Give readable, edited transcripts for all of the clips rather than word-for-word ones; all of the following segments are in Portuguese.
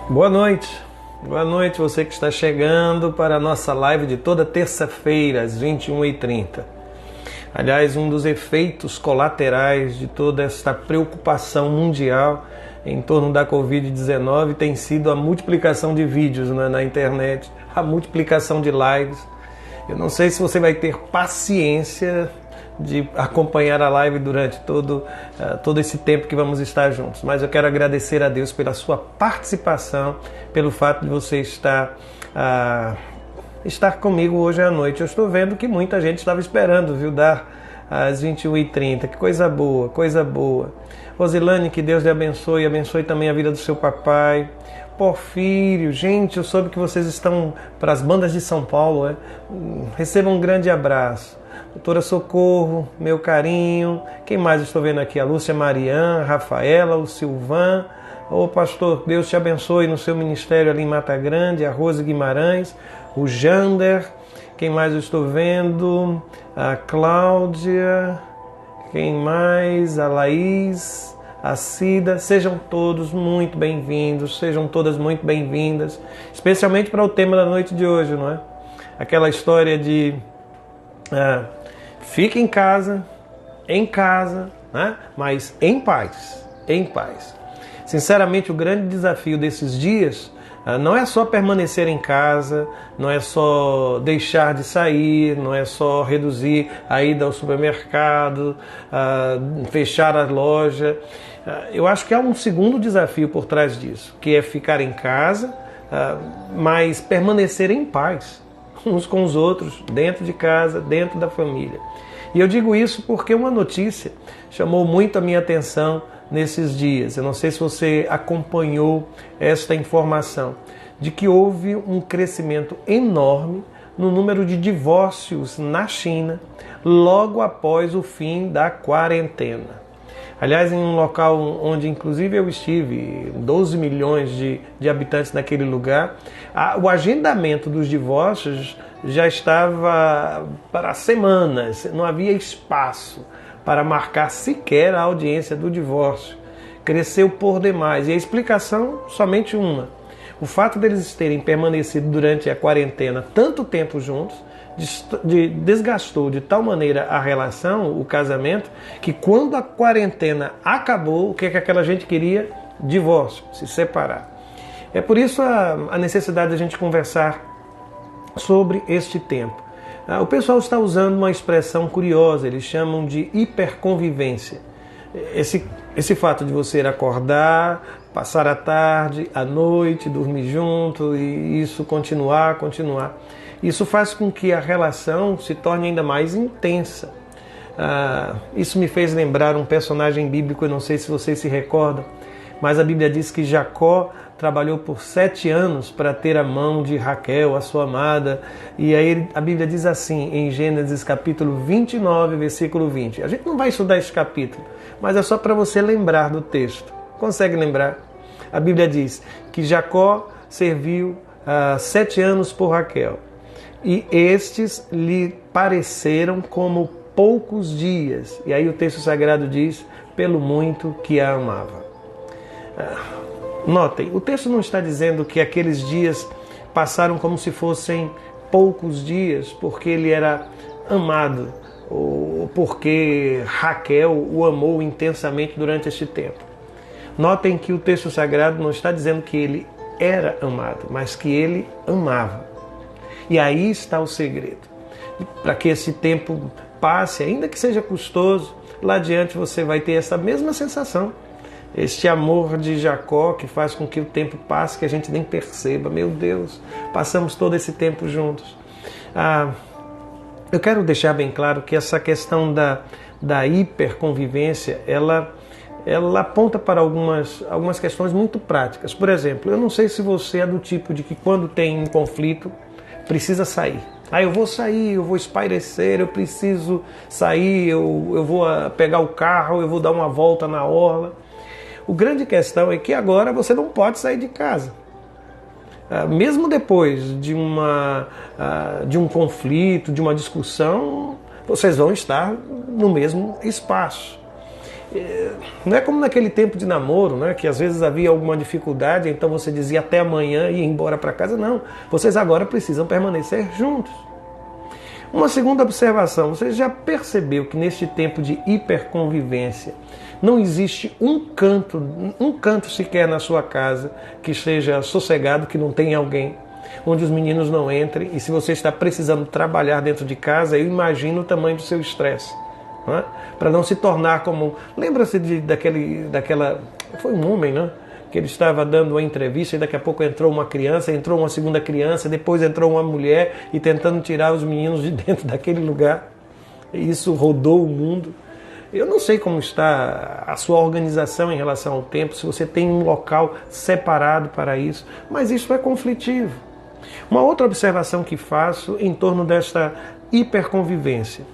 Boa noite você que está chegando para a nossa live de toda terça-feira às 21h30. Aliás, um dos efeitos colaterais de toda esta preocupação mundial em torno da Covid-19 tem sido a multiplicação de vídeos na internet, a multiplicação de lives. Eu não sei se você vai ter paciência de acompanhar a live durante todo esse tempo que vamos estar juntos. Mas eu quero agradecer a Deus pela sua participação, pelo fato de você estar comigo hoje à noite. Eu estou vendo que muita gente estava esperando, viu, dar às 21h30. Que coisa boa, coisa boa. Rosilane, que Deus lhe abençoe, abençoe também a vida do seu papai. Porfírio, gente, eu soube que vocês estão para as bandas de São Paulo, né? Recebam um grande abraço. Doutora Socorro, meu carinho. Quem mais estou vendo aqui? A Lúcia Marian, a Rafaela, o Silvan. Ô pastor, Deus te abençoe no seu ministério ali em Mata Grande. A Rose Guimarães, o Jander. Quem mais eu estou vendo? A Cláudia. Quem mais? A Laís, a Cida. Sejam todos muito bem-vindos, sejam todas muito bem-vindas. Especialmente para o tema da noite de hoje, não é? Aquela história de... fique em casa, né? Mas em paz, em paz. Sinceramente, o grande desafio desses dias não é só permanecer em casa, não é só deixar de sair, não é só reduzir a ida ao supermercado, fechar a loja. Eu acho que há um segundo desafio por trás disso, que é ficar em casa, mas permanecer em paz uns com os outros, dentro de casa, dentro da família. E eu digo isso porque uma notícia chamou muito a minha atenção nesses dias. Eu não sei se você acompanhou esta informação, de que houve um crescimento enorme no número de divórcios na China logo após o fim da quarentena. Aliás, em um local onde inclusive eu estive, 12 milhões de habitantes naquele lugar, o agendamento dos divórcios já estava para semanas, não havia espaço para marcar sequer a audiência do divórcio. Cresceu por demais. E a explicação, somente uma. O fato deles terem permanecido durante a quarentena tanto tempo juntos, desgastou de tal maneira a relação, o casamento, que quando a quarentena acabou, o que aquela gente queria? Divórcio, se separar. É por isso a necessidade de a gente conversar sobre este tempo. O pessoal está usando uma expressão curiosa, eles chamam de hiperconvivência. Esse fato de você acordar, passar a tarde, a noite, dormir junto e isso continuar. Isso faz com que a relação se torne ainda mais intensa. Isso me fez lembrar um personagem bíblico, eu não sei se vocês se recordam, mas a Bíblia diz que Jacó trabalhou por 7 anos para ter a mão de Raquel, a sua amada. E aí a Bíblia diz assim, em Gênesis capítulo 29, versículo 20. A gente não vai estudar esse capítulo, mas é só para você lembrar do texto. Consegue lembrar? A Bíblia diz que Jacó serviu 7 anos por Raquel. E estes lhe pareceram como poucos dias. E aí o texto sagrado diz, pelo muito que a amava. Notem, o texto não está dizendo que aqueles dias passaram como se fossem poucos dias, porque ele era amado, ou porque Raquel o amou intensamente durante este tempo. Notem que o texto sagrado não está dizendo que ele era amado, mas que ele amava. E aí está o segredo. Para que esse tempo passe, ainda que seja custoso, lá adiante você vai ter essa mesma sensação. Este amor de Jacó que faz com que o tempo passe, que a gente nem perceba. Meu Deus, passamos todo esse tempo juntos. Eu quero deixar bem claro que essa questão da hiperconvivência, ela aponta para algumas questões muito práticas. Por exemplo, eu não sei se você é do tipo de que quando tem um conflito, precisa sair. Eu vou sair, eu vou espairecer, eu preciso sair, eu vou pegar o carro, eu vou dar uma volta na orla. O grande questão é que agora você não pode sair de casa. Mesmo depois de um conflito, de uma discussão, vocês vão estar no mesmo espaço. Não é como naquele tempo de namoro, né, que às vezes havia alguma dificuldade, então você dizia até amanhã e ia embora para casa. Não, vocês agora precisam permanecer juntos. Uma segunda observação, você já percebeu que neste tempo de hiperconvivência não existe um canto sequer na sua casa que seja sossegado, que não tenha alguém, onde os meninos não entrem, e se você está precisando trabalhar dentro de casa, eu imagino o tamanho do seu estresse. Para não se tornar como... Lembra-se daquela... Foi um homem, né? Que ele estava dando uma entrevista e daqui a pouco entrou uma criança, entrou uma segunda criança, depois entrou uma mulher e tentando tirar os meninos de dentro daquele lugar. E isso rodou o mundo. Eu não sei como está a sua organização em relação ao tempo, se você tem um local separado para isso, mas isso é conflitivo. Uma outra observação que faço em torno desta hiperconvivência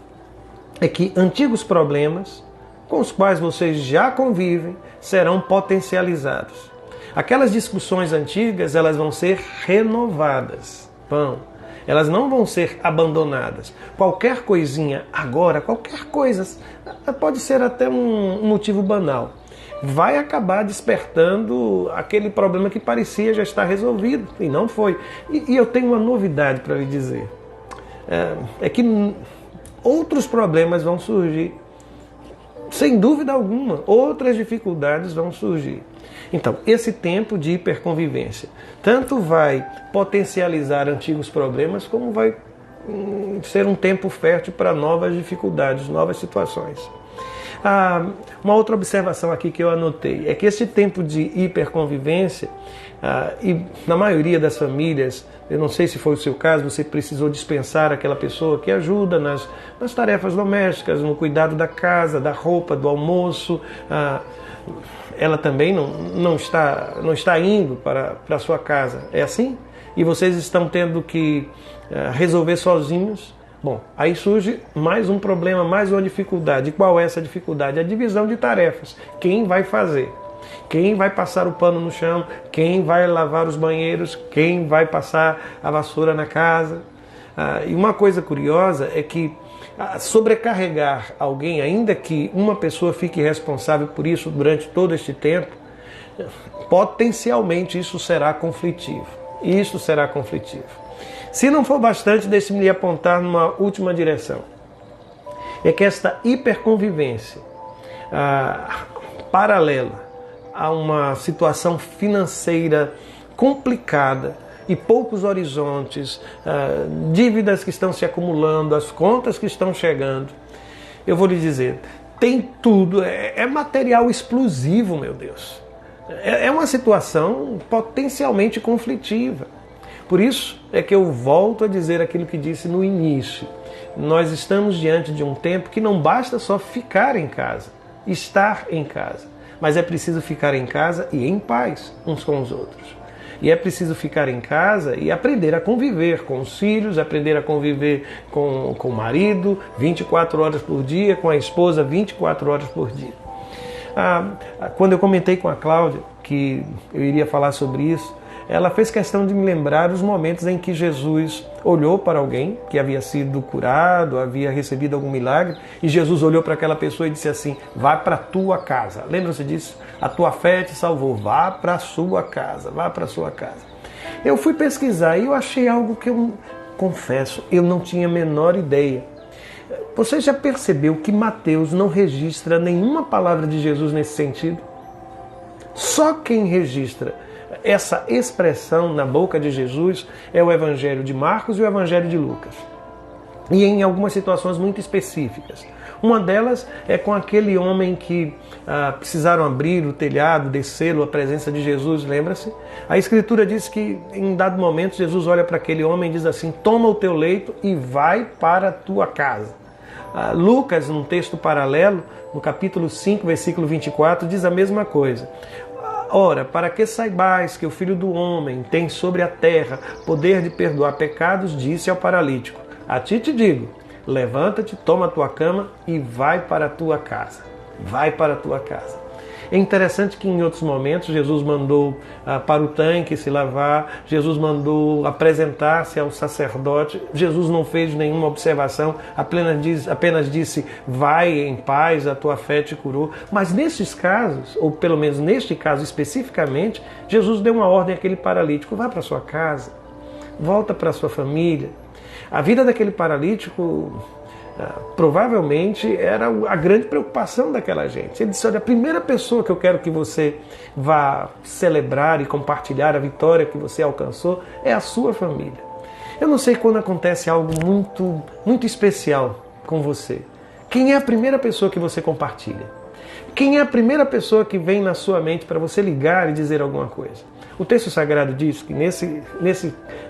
é que antigos problemas com os quais vocês já convivem serão potencializados. Aquelas discussões antigas, elas vão ser renovadas. Elas não vão ser abandonadas. Qualquer coisinha agora, qualquer coisa, pode ser até um motivo banal, vai acabar despertando aquele problema que parecia já estar resolvido e não foi. E eu tenho uma novidade para lhe dizer. É que outros problemas vão surgir. Sem dúvida alguma, outras dificuldades vão surgir. Então, esse tempo de hiperconvivência tanto vai potencializar antigos problemas, como vai ser um tempo fértil para novas dificuldades, novas situações. Uma outra observação aqui que eu anotei é que esse tempo de hiperconvivência, e na maioria das famílias, eu não sei se foi o seu caso, você precisou dispensar aquela pessoa que ajuda nas tarefas domésticas, no cuidado da casa, da roupa, do almoço. Ela também não está indo para a sua casa. É assim? E vocês estão tendo que resolver sozinhos. Bom, aí surge mais um problema, mais uma dificuldade. E qual é essa dificuldade? A divisão de tarefas. Quem vai fazer? Quem vai passar o pano no chão? Quem vai lavar os banheiros? Quem vai passar a vassoura na casa? E uma coisa curiosa é que sobrecarregar alguém, ainda que uma pessoa fique responsável por isso durante todo este tempo, potencialmente isso será conflitivo. Isso será conflitivo. Se não for bastante, deixe-me lhe apontar numa última direção. É que esta hiperconvivência paralela a uma situação financeira complicada e poucos horizontes, dívidas que estão se acumulando, as contas que estão chegando, eu vou lhe dizer, tem tudo, é material explosivo, meu Deus. É uma situação potencialmente conflitiva. Por isso é que eu volto a dizer aquilo que disse no início. Nós estamos diante de um tempo que não basta só ficar em casa, estar em casa, mas é preciso ficar em casa e em paz uns com os outros. E é preciso ficar em casa e aprender a conviver com os filhos, aprender a conviver com o marido 24 horas por dia, com a esposa 24 horas por dia. Quando eu comentei com a Cláudia que eu iria falar sobre isso, ela fez questão de me lembrar os momentos em que Jesus olhou para alguém que havia sido curado, havia recebido algum milagre, e Jesus olhou para aquela pessoa e disse assim: vá para a tua casa. Lembra-se disso? A tua fé te salvou, vá para a sua casa, vá para a sua casa. Eu fui pesquisar e eu achei algo que eu confesso, eu não tinha a menor ideia. Você já percebeu que Mateus não registra nenhuma palavra de Jesus nesse sentido? Só quem registra essa expressão na boca de Jesus é o Evangelho de Marcos e o Evangelho de Lucas. E em algumas situações muito específicas. Uma delas é com aquele homem que precisaram abrir o telhado, descê-lo à presença de Jesus, lembra-se? A Escritura diz que em dado momento Jesus olha para aquele homem e diz assim: toma o teu leito e vai para a tua casa. Lucas, num texto paralelo, no capítulo 5, versículo 24, diz a mesma coisa. Ora, para que saibais que o Filho do Homem tem sobre a terra poder de perdoar pecados, disse ao paralítico: a ti te digo, levanta-te, toma a tua cama e vai para a tua casa. Vai para a tua casa. É interessante que em outros momentos Jesus mandou para o tanque se lavar, Jesus mandou apresentar-se ao sacerdote, Jesus não fez nenhuma observação, apenas disse, vai em paz, a tua fé te curou. Mas nesses casos, ou pelo menos neste caso especificamente, Jesus deu uma ordem àquele paralítico, vá para sua casa, volta para sua família. A vida daquele paralítico provavelmente era a grande preocupação daquela gente. Ele disse, olha, a primeira pessoa que eu quero que você vá celebrar e compartilhar a vitória que você alcançou é a sua família. Eu não sei quando acontece algo muito, muito especial com você. Quem é a primeira pessoa que você compartilha? Quem é a primeira pessoa que vem na sua mente para você ligar e dizer alguma coisa? O texto sagrado diz que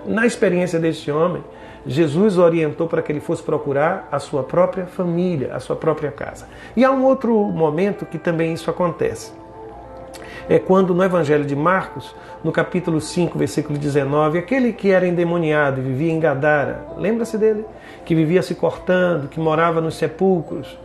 na experiência deste homem, Jesus orientou para que ele fosse procurar a sua própria família, a sua própria casa. E há um outro momento que também isso acontece. É quando no Evangelho de Marcos, no capítulo 5, versículo 19, aquele que era endemoniado e vivia em Gadara, lembra-se dele? Que vivia se cortando, que morava nos sepulcros.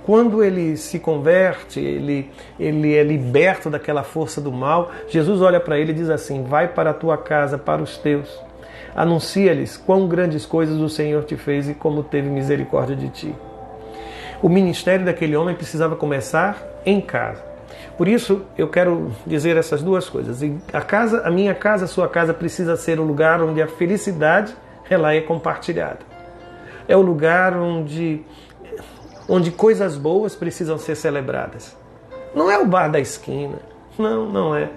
Quando ele se converte, ele é liberto daquela força do mal, Jesus olha para ele e diz assim, vai para a tua casa, para os teus. Anuncia-lhes quão grandes coisas o Senhor te fez e como teve misericórdia de ti. O ministério daquele homem precisava começar em casa. Por isso, eu quero dizer essas duas coisas. A minha casa, a sua casa, precisa ser o lugar onde a felicidade ela é compartilhada. É o lugar onde coisas boas precisam ser celebradas. Não é o bar da esquina. Não é.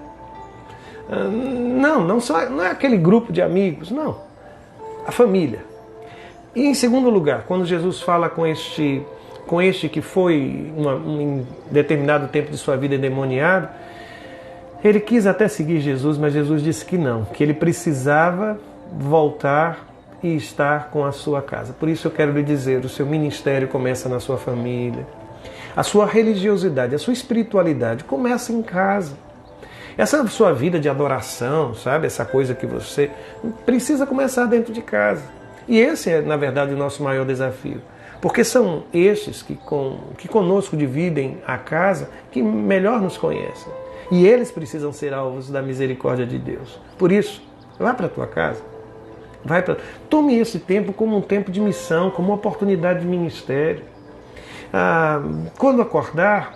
Não é aquele grupo de amigos, não. A família. E em segundo lugar, quando Jesus fala com este que foi em determinado tempo de sua vida endemoniado, ele quis até seguir Jesus, mas Jesus disse que não, que ele precisava voltar e estar com a sua casa. Por isso eu quero lhe dizer, o seu ministério começa na sua família. A sua religiosidade, a sua espiritualidade começa em casa. Essa sua vida de adoração, sabe? Essa coisa que você precisa começar dentro de casa. E esse é, na verdade, o nosso maior desafio. Porque são estes que conosco dividem a casa que melhor nos conhecem. E eles precisam ser alvos da misericórdia de Deus. Por isso, vá para a tua casa. Tome esse tempo como um tempo de missão, como uma oportunidade de ministério. Quando acordar,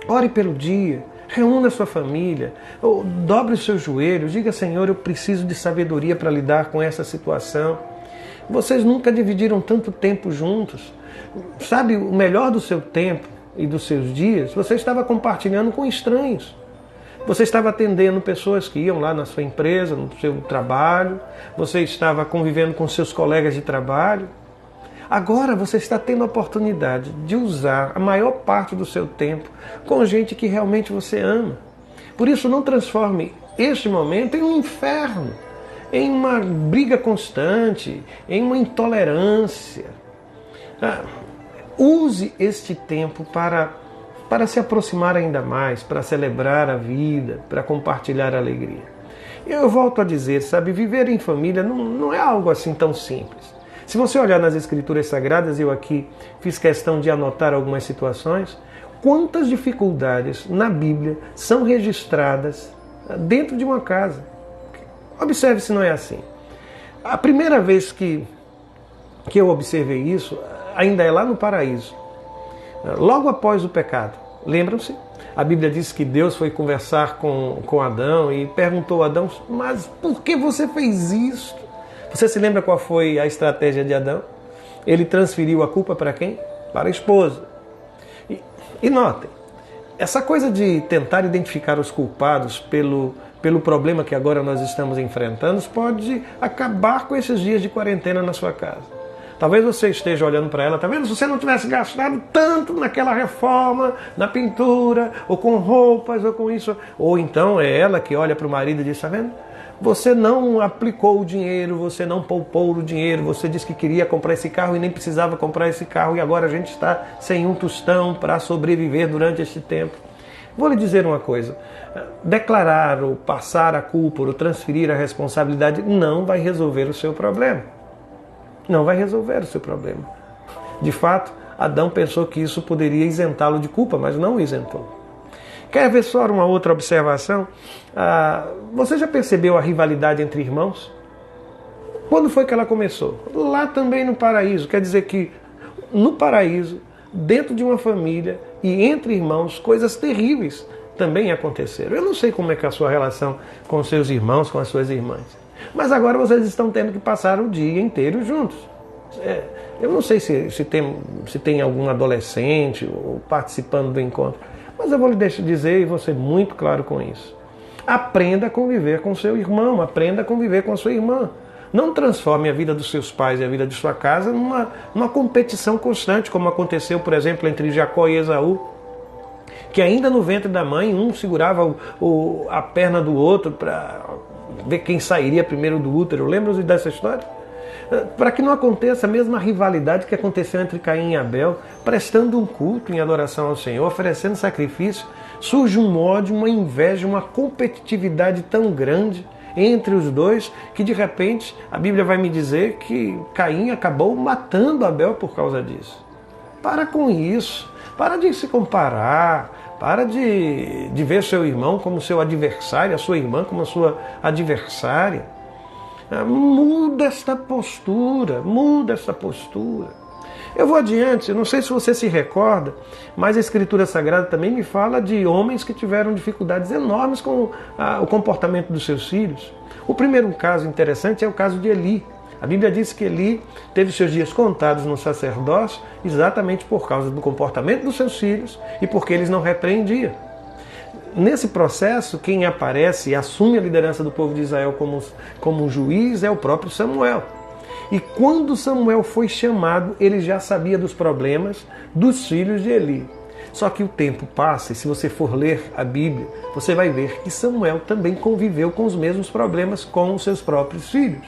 ore pelo dia. Reúna a sua família, dobre os seus joelhos, diga, Senhor, eu preciso de sabedoria para lidar com essa situação. Vocês nunca dividiram tanto tempo juntos. Sabe, o melhor do seu tempo e dos seus dias, você estava compartilhando com estranhos. Você estava atendendo pessoas que iam lá na sua empresa, no seu trabalho, você estava convivendo com seus colegas de trabalho. Agora você está tendo a oportunidade de usar a maior parte do seu tempo com gente que realmente você ama. Por isso, não transforme este momento em um inferno, em uma briga constante, em uma intolerância. Use este tempo para se aproximar ainda mais, para celebrar a vida, para compartilhar a alegria. Eu volto a dizer, sabe, viver em família não é algo assim tão simples. Se você olhar nas Escrituras Sagradas, eu aqui fiz questão de anotar algumas situações, quantas dificuldades na Bíblia são registradas dentro de uma casa. Observe se não é assim. A primeira vez que eu observei isso, ainda é lá no paraíso, logo após o pecado. Lembram-se? A Bíblia diz que Deus foi conversar com Adão e perguntou a Adão, mas por que você fez isso? Você se lembra qual foi a estratégia de Adão? Ele transferiu a culpa para quem? Para a esposa. E notem, essa coisa de tentar identificar os culpados pelo problema que agora nós estamos enfrentando pode acabar com esses dias de quarentena na sua casa. Talvez você esteja olhando para ela, tá vendo? Se você não tivesse gastado tanto naquela reforma, na pintura, ou com roupas, ou com isso. Ou então é ela que olha para o marido e diz, tá vendo? Você não aplicou o dinheiro, você não poupou o dinheiro, você disse que queria comprar esse carro e nem precisava comprar esse carro e agora a gente está sem um tostão para sobreviver durante este tempo. Vou lhe dizer uma coisa, declarar ou passar a culpa ou transferir a responsabilidade não vai resolver o seu problema. Não vai resolver o seu problema. De fato, Adão pensou que isso poderia isentá-lo de culpa, mas não o isentou. Quer ver só uma outra observação? Você já percebeu a rivalidade entre irmãos? Quando foi que ela começou? Lá também no paraíso. Quer dizer que no paraíso, dentro de uma família e entre irmãos, coisas terríveis também aconteceram. Eu não sei como é que é a sua relação com os seus irmãos, com as suas irmãs. Mas agora vocês estão tendo que passar o dia inteiro juntos. Eu não sei se tem algum adolescente participando do encontro. Mas eu vou lhe dizer e vou ser muito claro com isso. Aprenda a conviver com seu irmão, aprenda a conviver com a sua irmã. Não transforme a vida dos seus pais e a vida de sua casa numa competição constante, como aconteceu, por exemplo, entre Jacó e Esaú, que ainda no ventre da mãe, um segurava a perna do outro para ver quem sairia primeiro do útero. Lembram-se dessa história? Para que não aconteça a mesma rivalidade que aconteceu entre Caim e Abel, prestando um culto em adoração ao Senhor, oferecendo sacrifício, surge um ódio, uma inveja, uma competitividade tão grande entre os dois, que de repente a Bíblia vai me dizer que Caim acabou matando Abel por causa disso. Para com isso, para de se comparar, para de ver seu irmão como seu adversário, a sua irmã como a sua adversária. Muda esta postura, muda essa postura. Eu vou adiante, eu não sei se você se recorda, mas a Escritura Sagrada também me fala de homens que tiveram dificuldades enormes com o comportamento dos seus filhos. O primeiro caso interessante é o caso de Eli. A Bíblia diz que Eli teve seus dias contados no sacerdócio exatamente por causa do comportamento dos seus filhos e porque eles não repreendiam. Nesse processo, quem aparece e assume a liderança do povo de Israel como juiz é o próprio Samuel. E quando Samuel foi chamado, ele já sabia dos problemas dos filhos de Eli. Só que o tempo passa e se você for ler a Bíblia, você vai ver que Samuel também conviveu com os mesmos problemas com os seus próprios filhos.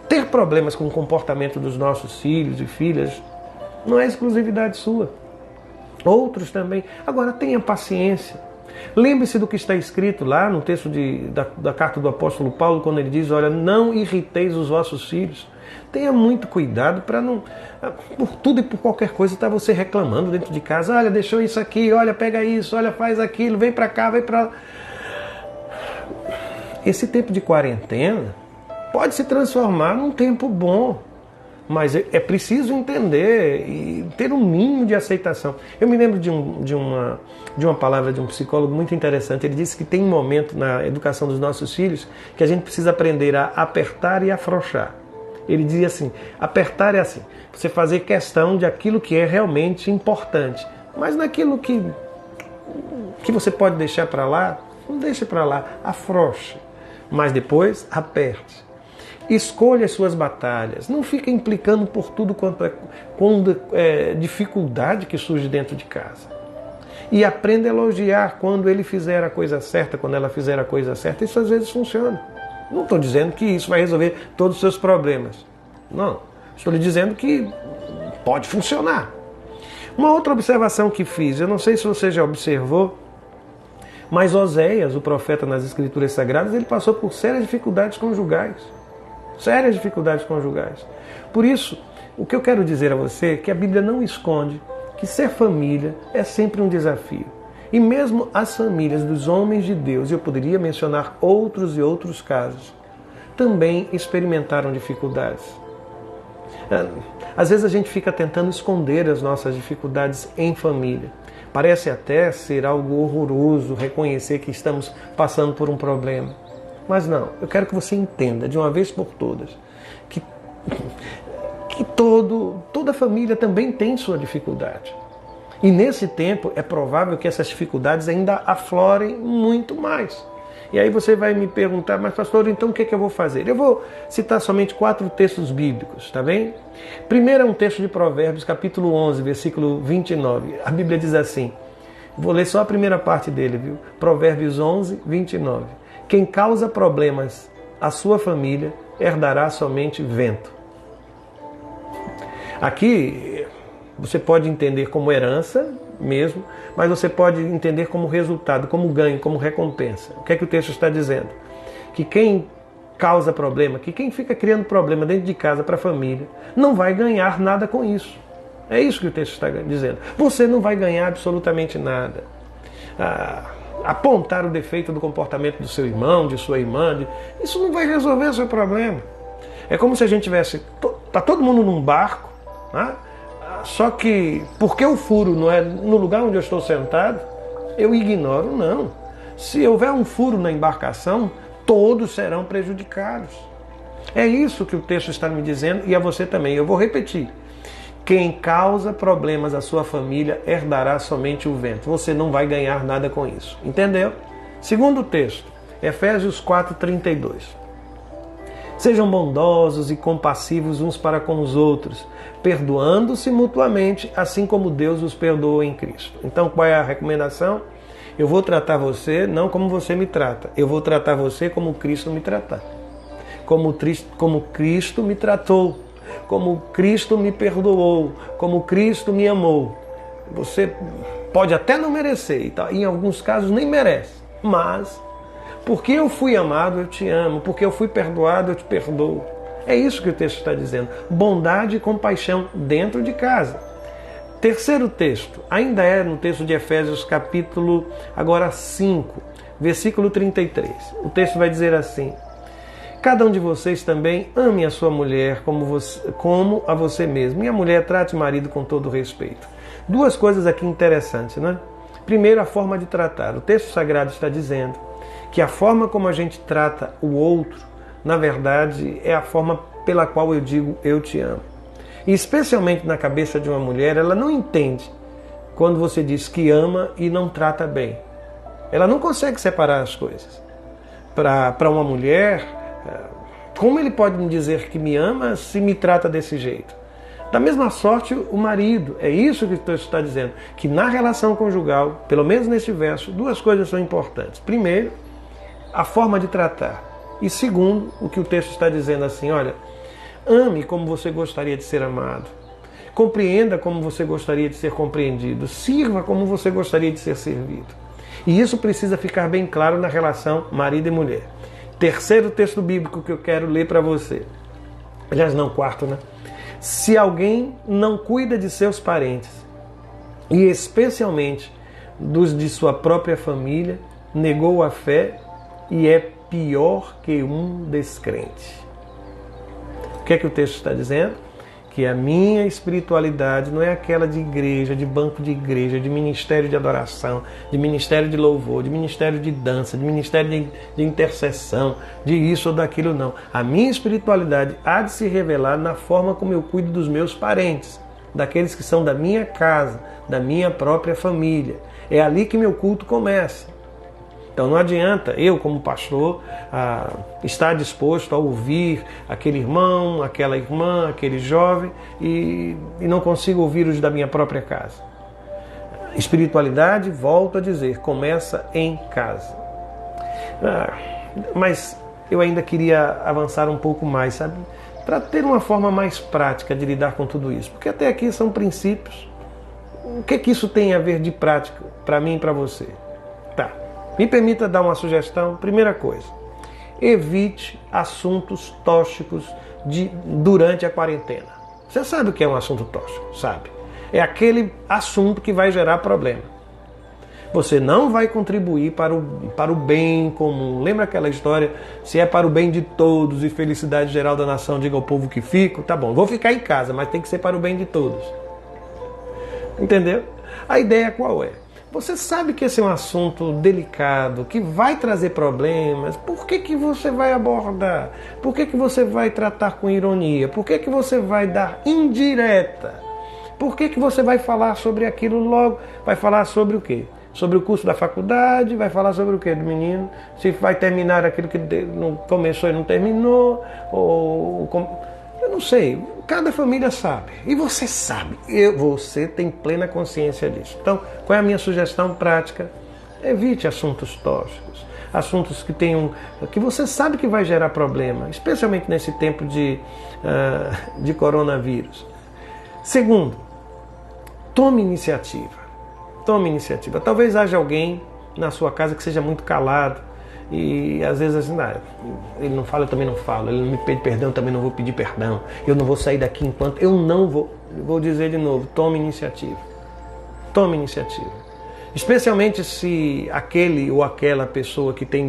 Ter problemas com o comportamento dos nossos filhos e filhas não é exclusividade sua. Outros também. Agora, tenha paciência. Lembre-se do que está escrito lá no texto da carta do apóstolo Paulo, quando ele diz, olha, não irriteis os vossos filhos. Tenha muito cuidado para não, por tudo e por qualquer coisa, estar você reclamando dentro de casa. Olha, deixou isso aqui, olha, pega isso, olha, faz aquilo, vem para cá, vem para lá. Esse tempo de quarentena pode se transformar num tempo bom. Mas é preciso entender e ter um mínimo de aceitação. Eu me lembro de uma palavra de um psicólogo muito interessante. Ele disse que tem um momento na educação dos nossos filhos que a gente precisa aprender a apertar e afrouxar. Ele dizia assim, apertar é assim, você fazer questão de aquilo que é realmente importante. Mas naquilo que você pode deixar para lá, não deixe para lá, afrouxe. Mas depois, aperte. Escolha as suas batalhas. Não fica implicando por tudo quanto é dificuldade que surge dentro de casa. E aprenda a elogiar quando ele fizer a coisa certa, quando ela fizer a coisa certa. Isso às vezes funciona. Não estou dizendo que isso vai resolver todos os seus problemas. Não. Estou lhe dizendo que pode funcionar. Uma outra observação que fiz, eu não sei se você já observou, mas Oséias, o profeta nas Escrituras Sagradas, ele passou por sérias dificuldades conjugais. Sérias dificuldades conjugais. Por isso, o que eu quero dizer a você é que a Bíblia não esconde que ser família é sempre um desafio. E mesmo as famílias dos homens de Deus, e eu poderia mencionar outros e outros casos, também experimentaram dificuldades. Às vezes a gente fica tentando esconder as nossas dificuldades em família. Parece até ser algo horroroso reconhecer que estamos passando por um problema. Mas não, eu quero que você entenda de uma vez por todas que toda família também tem sua dificuldade. E nesse tempo é provável que essas dificuldades ainda aflorem muito mais. E aí você vai me perguntar, mas pastor, então o que eu vou fazer? Eu vou citar somente 4 textos bíblicos, tá bem? Primeiro é um texto de Provérbios, capítulo 11, versículo 29. A Bíblia diz assim, vou ler só a primeira parte dele, viu? Provérbios 11, 29. Quem causa problemas à sua família herdará somente vento. Aqui você pode entender como herança mesmo, mas você pode entender como resultado, como ganho, como recompensa. O que é que o texto está dizendo? Que quem causa problema, que quem fica criando problema dentro de casa para a família, não vai ganhar nada com isso. É isso que o texto está dizendo. Você não vai ganhar absolutamente nada. apontar o defeito do comportamento do seu irmão, de sua irmã. Isso não vai resolver o seu problema. É como se a gente tivesse... Está todo mundo num barco, né? Só que porque o furo não é no lugar onde eu estou sentado, eu ignoro, não. Se houver um furo na embarcação, todos serão prejudicados. É isso que o texto está me dizendo e a você também. Eu vou repetir. Quem causa problemas à sua família herdará somente o vento. Você não vai ganhar nada com isso. Entendeu? Segundo texto, Efésios 4:32. Sejam bondosos e compassivos uns para com os outros, perdoando-se mutuamente, assim como Deus os perdoou em Cristo. Então, qual é a recomendação? Eu vou tratar você não como você me trata. Eu vou tratar você como Cristo me tratar. Como Cristo me tratou. Como Cristo me perdoou. Como Cristo me amou. Você pode até não merecer, em alguns casos nem merece, mas porque eu fui amado, eu te amo. Porque eu fui perdoado, eu te perdoo. É isso que o texto está dizendo. Bondade e compaixão dentro de casa. Terceiro texto, ainda é no texto de Efésios, capítulo agora 5, versículo 33. O texto vai dizer assim: cada um de vocês também ame a sua mulher como a você mesmo. E a mulher trate o marido com todo respeito. Duas coisas aqui interessantes, né? Primeiro, a forma de tratar. O texto sagrado está dizendo que a forma como a gente trata o outro, na verdade, é a forma pela qual eu digo eu te amo. E especialmente na cabeça de uma mulher, ela não entende quando você diz que ama e não trata bem. Ela não consegue separar as coisas. Para uma mulher, como ele pode me dizer que me ama se me trata desse jeito? Da mesma sorte, o marido. É isso que o texto está dizendo. Que na relação conjugal, pelo menos neste verso, duas coisas são importantes. Primeiro, a forma de tratar. E segundo, o que o texto está dizendo assim, olha, ame como você gostaria de ser amado. Compreenda como você gostaria de ser compreendido. Sirva como você gostaria de ser servido. E isso precisa ficar bem claro na relação marido e mulher. Terceiro texto bíblico que eu quero ler para você. Aliás, não, quarto, né? Se alguém não cuida de seus parentes, e especialmente dos de sua própria família, negou a fé e é pior que um descrente. O que é que o texto está dizendo? Que a minha espiritualidade não é aquela de igreja, de banco de igreja, de ministério de adoração, de ministério de louvor, de ministério de dança, de ministério de intercessão, de isso ou daquilo, não. A minha espiritualidade há de se revelar na forma como eu cuido dos meus parentes, daqueles que são da minha casa, da minha própria família. É ali que meu culto começa. Então não adianta eu, como pastor, estar disposto a ouvir aquele irmão, aquela irmã, aquele jovem e não consigo ouvir os da minha própria casa. Espiritualidade, volto a dizer, começa em casa. Mas eu ainda queria avançar um pouco mais, sabe? Para ter uma forma mais prática de lidar com tudo isso. Porque até aqui são princípios. O que isso tem a ver de prática para mim e para você? Tá. Me permita dar uma sugestão. Primeira coisa, evite assuntos tóxicos durante a quarentena. Você sabe o que é um assunto tóxico? Sabe? É aquele assunto que vai gerar problema. Você não vai contribuir para o bem comum. Lembra aquela história? Se é para o bem de todos e felicidade geral da nação, diga ao povo que fico. Tá bom, vou ficar em casa, mas tem que ser para o bem de todos. Entendeu? A ideia qual é? Você sabe que esse é um assunto delicado, que vai trazer problemas. Por que você vai abordar? Por que você vai tratar com ironia? Por que você vai dar indireta? Por que você vai falar sobre aquilo logo? Vai falar sobre o quê? Sobre o curso da faculdade? Vai falar sobre o quê do menino? Se vai terminar aquilo que não começou e não terminou? Eu não sei. Cada família sabe. E você sabe. Você tem plena consciência disso. Então, qual é a minha sugestão prática? Evite assuntos tóxicos. Assuntos que você sabe que vai gerar problema. Especialmente nesse tempo de coronavírus. Segundo, tome iniciativa. Tome iniciativa. Talvez haja alguém na sua casa que seja muito calado. E às vezes assim, ele não fala, eu também não falo. Ele não me pede perdão, eu também não vou pedir perdão. Eu não vou sair daqui enquanto eu não vou. Vou dizer de novo, tome iniciativa. Tome iniciativa. Especialmente se aquele ou aquela pessoa que tem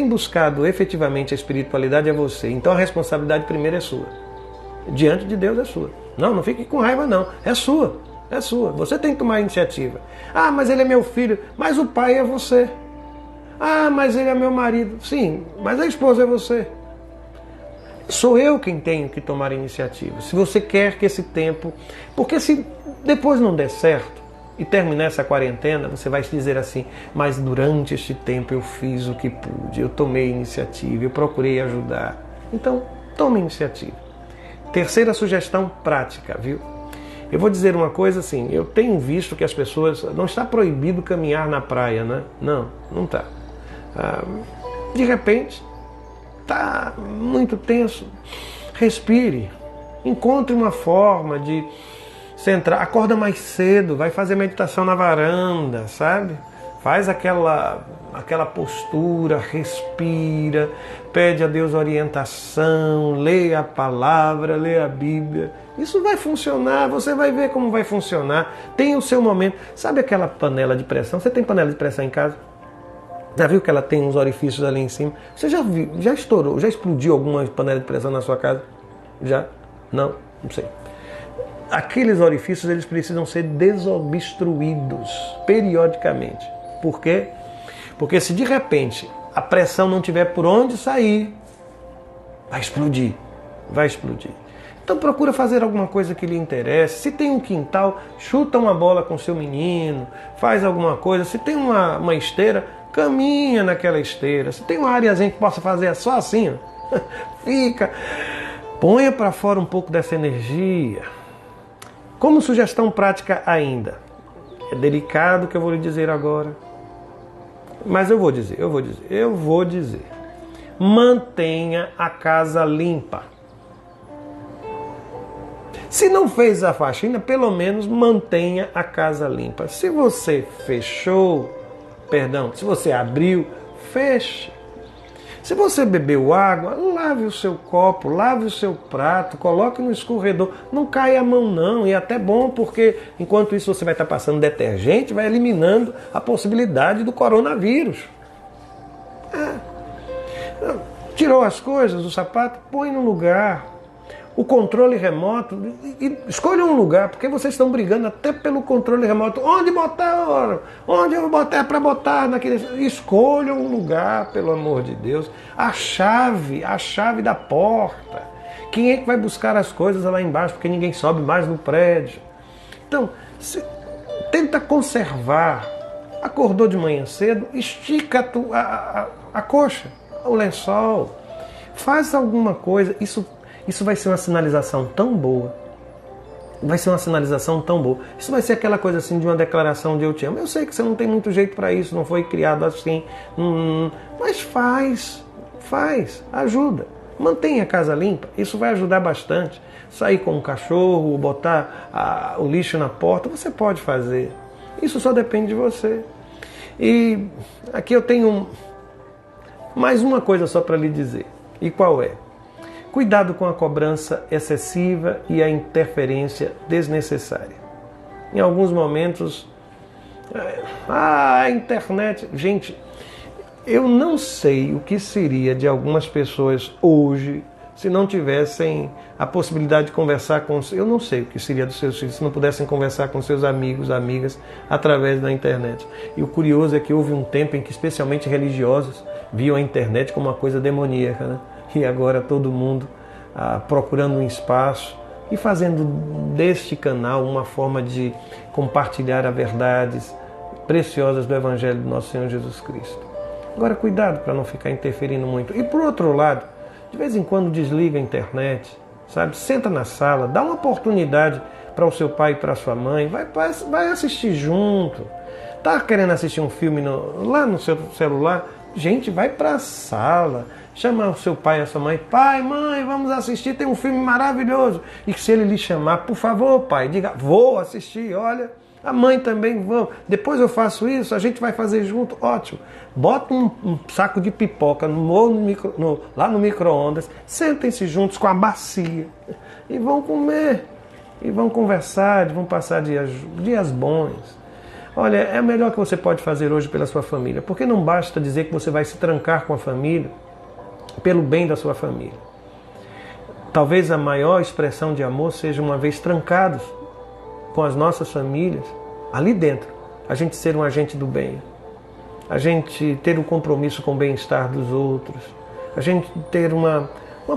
buscado efetivamente a espiritualidade é você. Então a responsabilidade primeiro é sua. Diante de Deus é sua. Não fique com raiva não. É sua. É sua. Você tem que tomar a iniciativa. Ah, mas ele é meu filho. Mas o pai é você. Ah, mas ele é meu marido. Sim, mas a esposa é você. Sou eu quem tenho que tomar a iniciativa. Se você quer que esse tempo... Porque se depois não der certo e terminar essa quarentena, você vai dizer assim, mas durante este tempo eu fiz o que pude, eu tomei iniciativa, eu procurei ajudar. Então, tome iniciativa. Terceira sugestão prática, viu? Eu vou dizer uma coisa assim, eu tenho visto que as pessoas... Não está proibido caminhar na praia, né? Não está. De repente, está muito tenso. Respire. Encontre uma forma de centrar. Acorda mais cedo, vai fazer meditação na varanda, sabe? Faz aquela postura, respira, pede a Deus orientação, leia a palavra, leia a Bíblia. Isso vai funcionar, você vai ver como vai funcionar. Tem o seu momento. Sabe aquela panela de pressão? Você tem panela de pressão em casa? Já viu que ela tem uns orifícios ali em cima? Você já viu, já estourou, já explodiu alguma panela de pressão na sua casa? Já? Não sei. Aqueles orifícios, eles precisam ser desobstruídos periodicamente. Por quê? Porque se de repente a pressão não tiver por onde sair, vai explodir. Vai explodir. Então procura fazer alguma coisa que lhe interesse. Se tem um quintal, chuta uma bola com seu menino, faz alguma coisa. Se tem uma esteira, caminha naquela esteira. Se tem uma areazinha que possa fazer só assim, ó, fica. Ponha para fora um pouco dessa energia. Como sugestão prática ainda, é delicado o que eu vou lhe dizer agora, mas eu vou dizer. Mantenha a casa limpa. Se não fez a faxina, pelo menos mantenha a casa limpa. Se você se você abriu, feche. Se você bebeu água, lave o seu copo, lave o seu prato, coloque no escorredor. Não caia a mão não, e é até bom porque enquanto isso você vai estar passando detergente, vai eliminando a possibilidade do coronavírus. Tirou as coisas, o sapato, põe no lugar. O controle remoto, escolha um lugar, porque vocês estão brigando até pelo controle remoto. Onde botar? Onde eu botar para botar naquele? Escolha um lugar, pelo amor de Deus. A chave da porta. Quem é que vai buscar as coisas lá embaixo? Porque ninguém sobe mais no prédio. Então, tenta conservar. Acordou de manhã cedo, estica a coxa, o lençol. Faz alguma coisa. Isso vai ser uma sinalização tão boa. Isso vai ser aquela coisa assim de uma declaração de eu te amo. Eu sei que você não tem muito jeito para isso, não foi criado assim. Mas faz, ajuda. Mantenha a casa limpa, isso vai ajudar bastante. Sair com o cachorro, botar o lixo na porta, você pode fazer. Isso só depende de você. E aqui eu tenho mais uma coisa só para lhe dizer. E qual é? Cuidado com a cobrança excessiva e a interferência desnecessária. Em alguns momentos, a internet... Gente, eu não sei o que seria de algumas pessoas hoje se não tivessem a possibilidade de conversar com... Eu não sei o que seria dos seus filhos se não pudessem conversar com seus amigos, amigas, através da internet. E o curioso é que houve um tempo em que especialmente religiosos viam a internet como uma coisa demoníaca, né? E agora todo mundo procurando um espaço e fazendo deste canal uma forma de compartilhar as verdades preciosas do Evangelho do nosso Senhor Jesus Cristo. Agora cuidado para não ficar interferindo muito. E por outro lado, de vez em quando desliga a internet, sabe? Senta na sala, dá uma oportunidade para o seu pai e para a sua mãe, vai assistir junto. Tá querendo assistir um filme lá no seu celular? Gente, vai para a sala, chama o seu pai e a sua mãe. Pai, mãe, vamos assistir, tem um filme maravilhoso. E se ele lhe chamar, por favor, pai, diga, vou assistir, olha. A mãe também, vamos. Depois eu faço isso, a gente vai fazer junto, ótimo. Bota um saco de pipoca lá no micro-ondas, sentem-se juntos com a bacia e vão comer, e vão conversar, vão passar dias bons. Olha, é o melhor que você pode fazer hoje pela sua família, porque não basta dizer que você vai se trancar com a família pelo bem da sua família. Talvez a maior expressão de amor seja uma vez trancados com as nossas famílias, ali dentro, a gente ser um agente do bem, a gente ter um compromisso com o bem-estar dos outros, a gente ter uma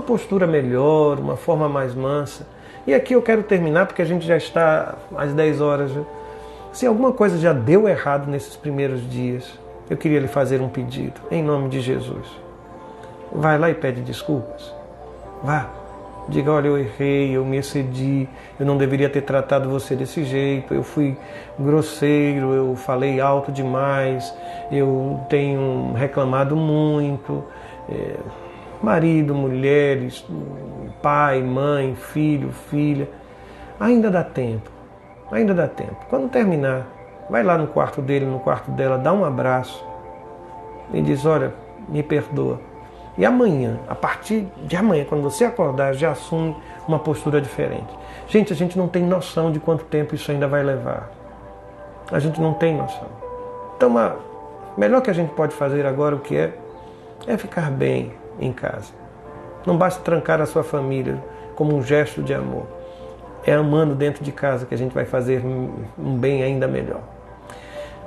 postura melhor, uma forma mais mansa. E aqui eu quero terminar, porque a gente já está às 10 horas. Se alguma coisa já deu errado nesses primeiros dias, eu queria lhe fazer um pedido, em nome de Jesus. Vai lá e pede desculpas. Vá. Diga, olha, eu errei, eu me excedi, eu não deveria ter tratado você desse jeito, eu fui grosseiro, eu falei alto demais, eu tenho reclamado muito. Marido, mulheres, pai, mãe, filho, filha. Ainda dá tempo, ainda dá tempo. Quando terminar, vai lá no quarto dele, no quarto dela, dá um abraço e diz, olha, me perdoa. E amanhã, a partir de amanhã, quando você acordar, já assume uma postura diferente. Gente, a gente não tem noção de quanto tempo isso ainda vai levar. A gente não tem noção. Então, o melhor que a gente pode fazer agora, o que é ficar bem em casa. Não basta trancar a sua família como um gesto de amor. É amando dentro de casa que a gente vai fazer um bem ainda melhor.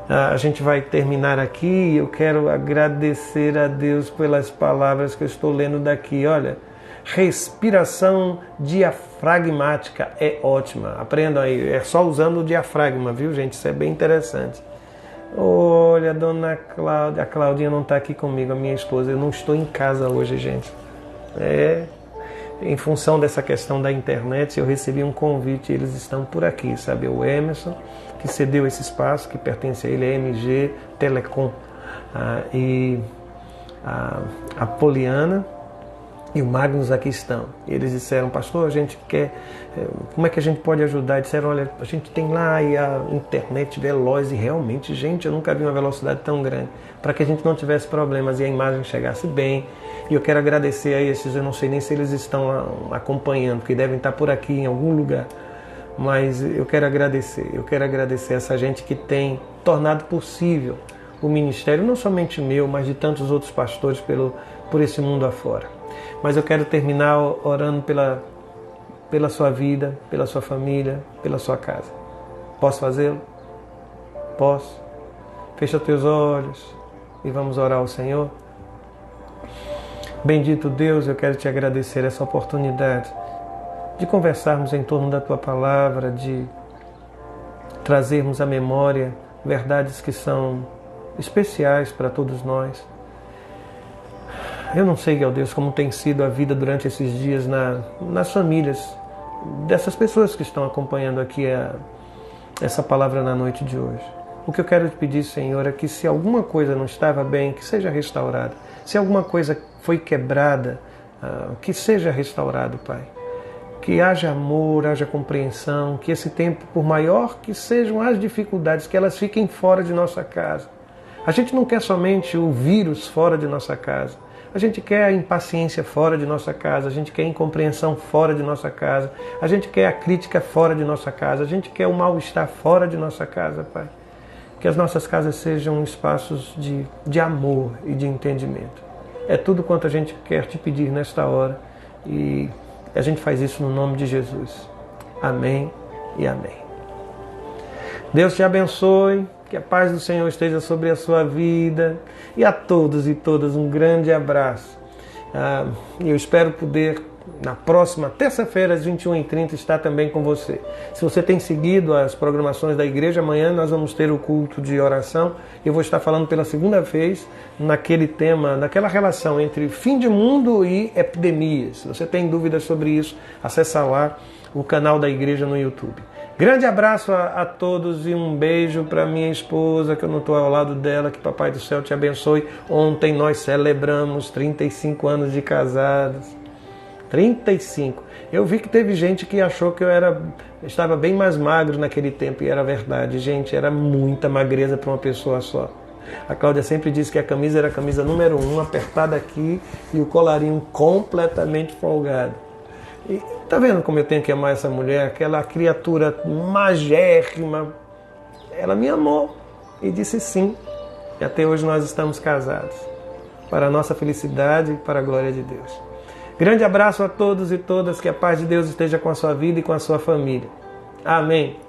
A gente vai terminar aqui. Eu quero agradecer a Deus pelas palavras que eu estou lendo daqui. Olha, respiração diafragmática é ótima. Aprendam aí, é só usando o diafragma, viu, gente? Isso é bem interessante. Olha, dona Cláudia, a Claudinha não está aqui comigo, a minha esposa. Eu não estou em casa hoje, gente. Em função dessa questão da internet, eu recebi um convite, eles estão por aqui, sabe? O Emerson, que cedeu esse espaço, que pertence a ele, a MG Telecom, e a Poliana e o Magnus aqui estão. Eles disseram, pastor, a gente quer, como é que a gente pode ajudar? E disseram, olha, a gente tem lá a internet veloz, e realmente, gente, eu nunca vi uma velocidade tão grande, para que a gente não tivesse problemas e a imagem chegasse bem. E eu quero agradecer a esses, eu não sei nem se eles estão acompanhando, porque devem estar por aqui em algum lugar, mas eu quero agradecer essa gente que tem tornado possível o ministério, não somente meu, mas de tantos outros pastores por esse mundo afora. Mas eu quero terminar orando pela sua vida, pela sua família, pela sua casa. Posso fazê-lo? Posso? Fecha teus olhos e vamos orar ao Senhor. Bendito Deus, eu quero te agradecer essa oportunidade de conversarmos em torno da Tua Palavra, de trazermos à memória verdades que são especiais para todos nós. Eu não sei, ó Deus, como tem sido a vida durante esses dias nas famílias dessas pessoas que estão acompanhando aqui essa palavra na noite de hoje. O que eu quero te pedir, Senhor, é que se alguma coisa não estava bem, que seja restaurada. Se alguma coisa foi quebrada, que seja restaurado, Pai. Que haja amor, haja compreensão, que esse tempo, por maior que sejam as dificuldades, que elas fiquem fora de nossa casa. A gente não quer somente o vírus fora de nossa casa. A gente quer a impaciência fora de nossa casa, a gente quer a incompreensão fora de nossa casa, a gente quer a crítica fora de nossa casa, a gente quer o mal-estar fora de nossa casa, Pai. Que as nossas casas sejam espaços de amor e de entendimento. É tudo quanto a gente quer te pedir nesta hora e a gente faz isso no nome de Jesus. Amém e amém. Deus te abençoe, que a paz do Senhor esteja sobre a sua vida e a todos e todas um grande abraço. Eu espero poder, na próxima terça-feira, às 21h30, estar também com você. Se você tem seguido as programações da igreja, amanhã nós vamos ter o culto de oração. Eu vou estar falando pela segunda vez naquele tema, naquela relação entre fim de mundo e epidemias. Se você tem dúvidas sobre isso, acessa lá o canal da igreja no YouTube. Grande abraço a todos e um beijo para minha esposa, que eu não estou ao lado dela, que Papai do Céu te abençoe. Ontem nós celebramos 35 anos de casados. 35. Eu vi que teve gente que achou que eu estava bem mais magro naquele tempo, e era verdade, gente, era muita magreza para uma pessoa só. A Cláudia sempre disse que a camisa era a camisa número 1, apertada aqui, e o colarinho completamente folgado. E tá vendo como eu tenho que amar essa mulher? Aquela criatura magérrima, ela me amou. e disse sim. E até hoje nós estamos casados. Para a nossa felicidade e para a glória de Deus. Grande abraço a todos e todas, que a paz de Deus esteja com a sua vida e com a sua família. Amém.